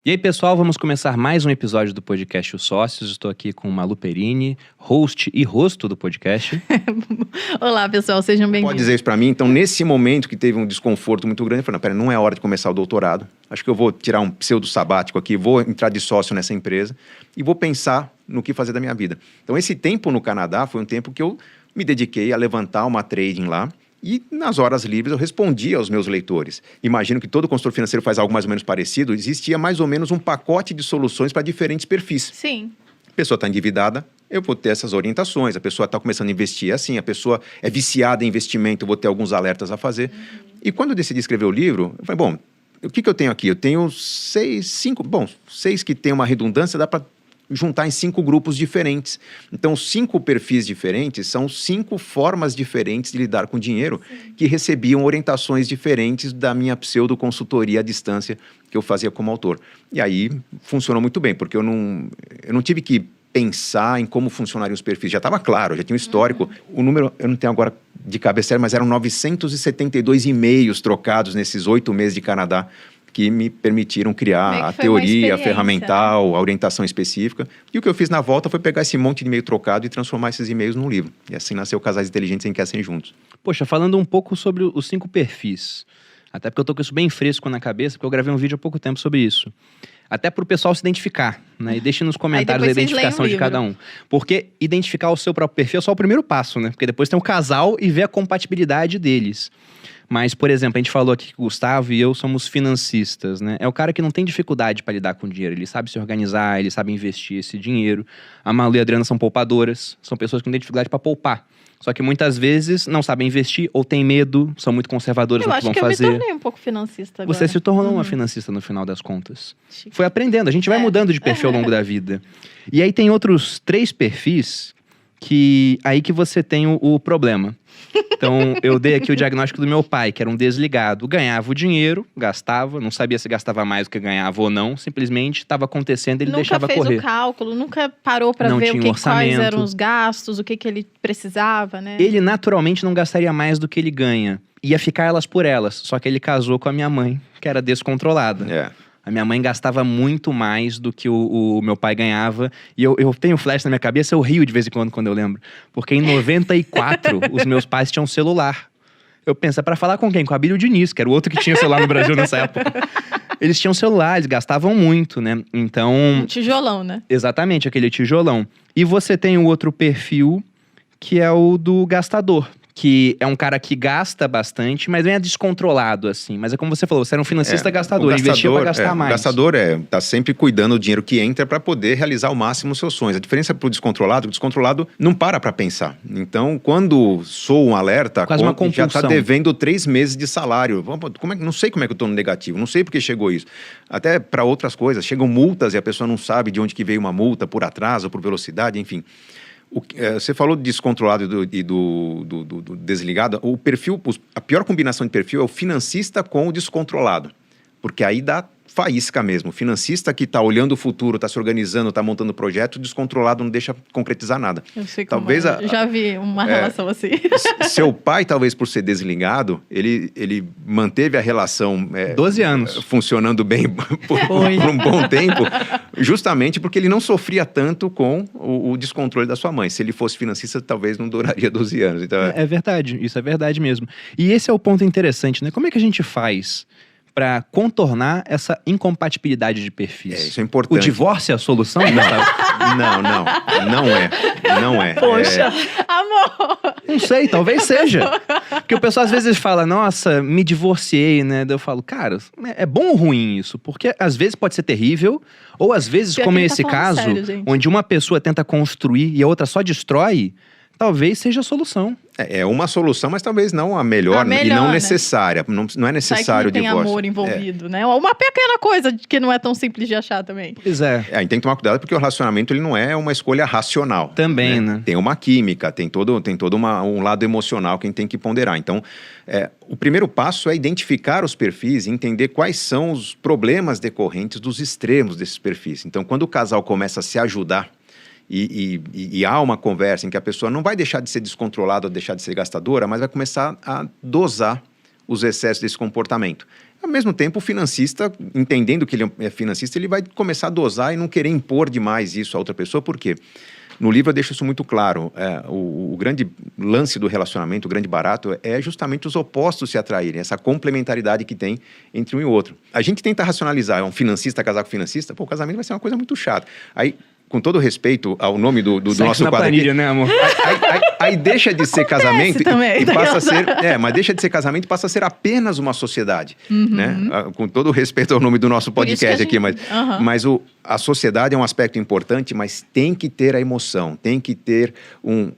E aí, pessoal, vamos começar mais um episódio do podcast Os Sócios. Estou aqui com Malu Perini, host e rosto do podcast. Olá, pessoal, sejam bem-vindos. Pode dizer isso para mim? Então, nesse momento que teve um desconforto muito grande, eu falei, não, pera, não é hora de começar o doutorado. Acho que eu vou tirar um pseudo sabático aqui, vou entrar de sócio nessa empresa e vou pensar no que fazer da minha vida. Então, esse tempo no Canadá foi um tempo que eu me dediquei a levantar uma trading lá. E nas horas livres eu respondia aos meus leitores. Imagino que todo consultor financeiro faz algo mais ou menos parecido. Existia mais ou menos um pacote de soluções para diferentes perfis. Sim. A pessoa está endividada, eu vou ter essas orientações. A pessoa está começando a investir assim, a pessoa é viciada em investimento, eu vou ter alguns alertas a fazer. E quando eu decidi escrever o livro, eu falei, bom, o que eu tenho aqui? Eu tenho seis que tem uma redundância, dá para juntar em 5 grupos diferentes. Então, 5 perfis diferentes são 5 formas diferentes de lidar com dinheiro. Sim. Que recebiam orientações diferentes da minha pseudo-consultoria à distância que eu fazia como autor. E aí, funcionou muito bem, porque eu não tive que pensar em como funcionariam os perfis. Já estava claro, já tinha um histórico. O número, eu não tenho agora de cabeça, mas eram 972 e-mails trocados nesses 8 meses de Canadá, que me permitiram criar a teoria, a ferramental, a orientação específica. E o que eu fiz na volta foi pegar esse monte de e-mail trocado e transformar esses e-mails num livro. E assim nasceu Casais Inteligentes Enriquecem Juntos. Poxa, falando um pouco sobre os 5 perfis, até porque eu tô com isso bem fresco na cabeça, porque eu gravei um vídeo há pouco tempo sobre isso. Até para o pessoal se identificar, né? E deixe nos comentários a identificação de cada um. Porque identificar o seu próprio perfil é só o primeiro passo, né? Porque depois tem o casal e ver a compatibilidade deles. Mas, por exemplo, a gente falou aqui que o Gustavo e eu somos financistas, né? É o cara que não tem dificuldade para lidar com o dinheiro. Ele sabe se organizar, ele sabe investir esse dinheiro. A Malu e a Adriana são poupadoras. São pessoas que não têm dificuldade para poupar. Só que muitas vezes não sabem investir ou têm medo, são muito conservadores no que vão fazer. Eu acho que eu me tornei um pouco financista agora. Você se tornou uma financista no final das contas. Chique. Foi aprendendo, a gente vai mudando de perfil ao longo da vida. E aí tem outros 3 perfis que você tem o problema. Então, eu dei aqui o diagnóstico do meu pai, que era um desligado. Ganhava o dinheiro, gastava, não sabia se gastava mais do que ganhava ou não. Simplesmente estava acontecendo e ele deixava correr. Nunca fez o cálculo, nunca parou para ver quais eram os gastos, o que ele precisava, né? Ele naturalmente não gastaria mais do que ele ganha. Ia ficar elas por elas. Só que ele casou com a minha mãe, que era descontrolada. É. A minha mãe gastava muito mais do que o meu pai ganhava. E eu tenho flash na minha cabeça, eu rio de vez em quando eu lembro. Porque em 94, os meus pais tinham celular. Eu penso, pra falar com quem? Com a Abílio Diniz, que era o outro que tinha celular no Brasil nessa época. Eles tinham celular, eles gastavam muito, né? Então... Um tijolão, né? Exatamente, aquele tijolão. E você tem o outro perfil, que é o do gastador. Que é um cara que gasta bastante, mas não é descontrolado, assim. Mas é como você falou, você era um financista gastador, investia pra gastar mais. O gastador tá sempre cuidando do dinheiro que entra para poder realizar ao máximo os seus sonhos. A diferença pro descontrolado, o descontrolado não para pensar. Então, quando soa um alerta, já tá devendo 3 meses de salário. Não sei como é que eu tô no negativo, não sei porque chegou isso. Até para outras coisas, chegam multas e a pessoa não sabe de onde que veio uma multa, por atraso, por velocidade, enfim. Você falou do descontrolado e do desligado. O perfil, a pior combinação de perfil é o financista com o descontrolado. Porque aí dá faísca mesmo. O financista que está olhando o futuro, está se organizando, está montando projeto, o descontrolado não deixa concretizar nada. Eu sei como já vi uma relação assim. Seu pai, talvez por ser desligado, ele manteve a relação 12 anos funcionando bem por um bom tempo, justamente porque ele não sofria tanto com o descontrole da sua mãe. Se ele fosse financista, talvez não duraria 12 anos. Então, é verdade, isso é verdade mesmo. E esse é o ponto interessante, né? Como é que a gente faz para contornar essa incompatibilidade de perfis? Isso é importante. O divórcio é a solução? Não é. Poxa, amor! Não sei, talvez seja. Porque o pessoal às vezes fala, nossa, me divorciei, né? Daí eu falo, cara, é bom ou ruim isso? Porque às vezes pode ser terrível, ou às vezes, como é esse caso, onde uma pessoa tenta construir e a outra só destrói, talvez seja a solução. É uma solução, mas talvez não a melhor e não necessária. Não é necessário o divórcio. Tem amor envolvido, né? Uma pequena coisa que não é tão simples de achar também. Pois é. A gente tem que tomar cuidado porque o relacionamento ele não é uma escolha racional. Também, né? Tem uma química, tem todo um lado emocional que a gente tem que ponderar. Então, o primeiro passo é identificar os perfis e entender quais são os problemas decorrentes dos extremos desses perfis. Então, quando o casal começa a se ajudar, e há uma conversa em que a pessoa não vai deixar de ser descontrolada ou deixar de ser gastadora, mas vai começar a dosar os excessos desse comportamento. Ao mesmo tempo, o financista, entendendo que ele é financista, ele vai começar a dosar e não querer impor demais isso a outra pessoa. Por quê? No livro eu deixo isso muito claro. O grande lance do relacionamento, o grande barato, é justamente os opostos se atraírem, essa complementaridade que tem entre um e outro. A gente tenta racionalizar, um financista casar com financista, o casamento vai ser uma coisa muito chata. Aí, com todo respeito ao nome do nosso quadro planilha, aqui, né, amor? Aí deixa de ser casamento também, e passa a ser... mas deixa de ser casamento e passa a ser apenas uma sociedade, né? Com todo respeito ao nome do nosso podcast aqui, mas a sociedade é um aspecto importante, mas tem que ter a emoção, tem que ter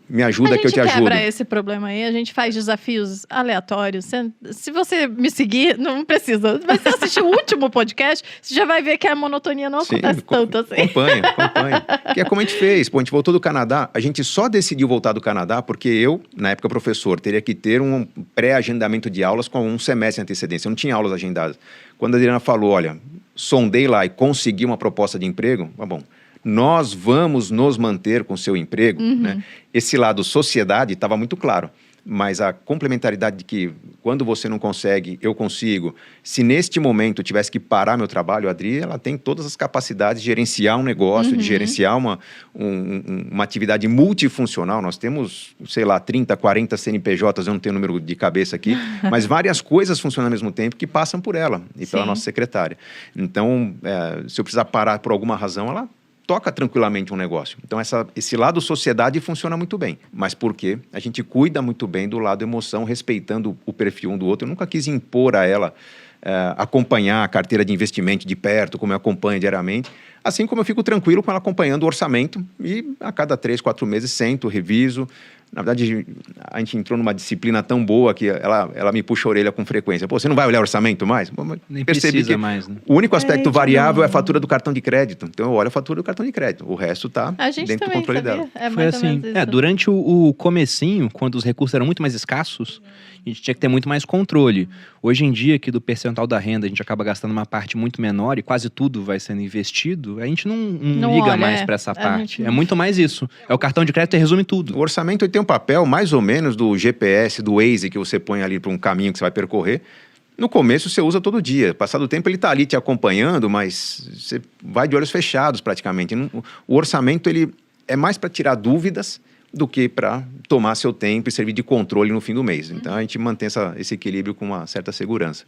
me ajuda que eu te ajudo. A gente quebra esse problema aí, a gente faz desafios aleatórios. Se você me seguir, não precisa. Mas se assistir o último podcast, você já vai ver que a monotonia não acontece tanto assim. Acompanha. Que é como a gente fez. A gente voltou do Canadá, a gente só decidiu voltar do Canadá porque eu, na época professor, teria que ter um pré-agendamento de aulas com um semestre de antecedência. Eu não tinha aulas agendadas. Quando a Adriana falou, olha, sondei lá e consegui uma proposta de emprego, bom, nós vamos nos manter com o seu emprego, né? Esse lado sociedade estava muito claro. Mas a complementaridade de que quando você não consegue, eu consigo. Se neste momento eu tivesse que parar meu trabalho, a Adri, ela tem todas as capacidades de gerenciar um negócio, de gerenciar uma atividade multifuncional. Nós temos, sei lá, 30, 40 CNPJs, eu não tenho o número de cabeça aqui, mas várias coisas funcionam ao mesmo tempo que passam por ela e pela nossa secretária. Então, se eu precisar parar por alguma razão, ela toca tranquilamente um negócio. Então, esse lado sociedade funciona muito bem. Mas por quê? A gente cuida muito bem do lado emoção, respeitando o perfil um do outro. Eu nunca quis impor a ela acompanhar a carteira de investimento de perto, como eu acompanho diariamente. Assim como eu fico tranquilo com ela acompanhando o orçamento e a cada 3, 4 meses sento, reviso. Na verdade, a gente entrou numa disciplina tão boa que ela me puxa a orelha com frequência. Você não vai olhar orçamento mais? Nem precisa mais, né? O único aspecto variável é a fatura do cartão de crédito. Então, eu olho a fatura do cartão de crédito. O resto está dentro do controle dela. Foi assim. Durante o comecinho, quando os recursos eram muito mais escassos, a gente tinha que ter muito mais controle. Hoje em dia, que do percentual da renda, a gente acaba gastando uma parte muito menor e quase tudo vai sendo investido, a gente não liga mais para essa parte. É muito mais isso. É o cartão de crédito e resume tudo. O orçamento tem um papel mais ou menos do GPS, do Waze, que você põe ali para um caminho que você vai percorrer. No começo você usa todo dia. Passado o tempo ele está ali te acompanhando, mas você vai de olhos fechados praticamente. O orçamento ele é mais para tirar dúvidas do que para tomar seu tempo e servir de controle no fim do mês. Então a gente mantém esse equilíbrio com uma certa segurança.